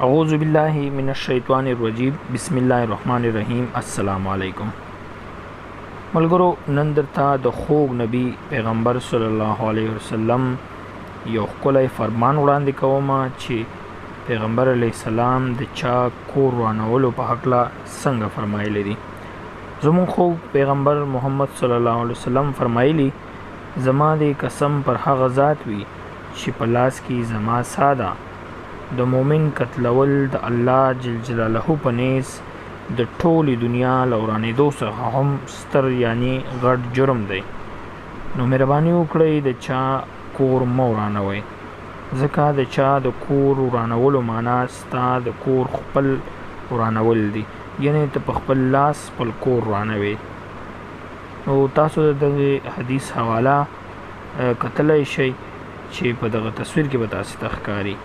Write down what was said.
اعوذ باللہ من الشیطان الرجیم بسم الله الرحمن الرحیم السلام علیکم ملګرو نن درته د خوږ نبی پیغمبر صلی الله علیه وسلم یو ښکلی فرمان وړاندې کوم چې پیغمبر علیه السلام د چا کور ورانولو په هکله څنګه فرمایلی دي. زموږ خوږ پیغمبر محمد صلی الله علیه وسلم فرمایلی زما د قسم پر هغه ذات وي چې په لاس کې زما ساده د مومن قتلول د الله جل جلاله په نیز د ټولې دنیا له ورانېدو څخه هم ستر یعنی غټ جرم دی. نو مهرباني وکړئ د چا کور مه ورانوئ، ځکه د چا د کور ورانولو معنا ستا د کور خپل ورانول دي، یعنی ته په خپل لاس خپل کور ورانوي. نو تاسو د دغې حدیث حواله کتلی شئ چې په دغه تصویر کې به تاسې ته ښکاري.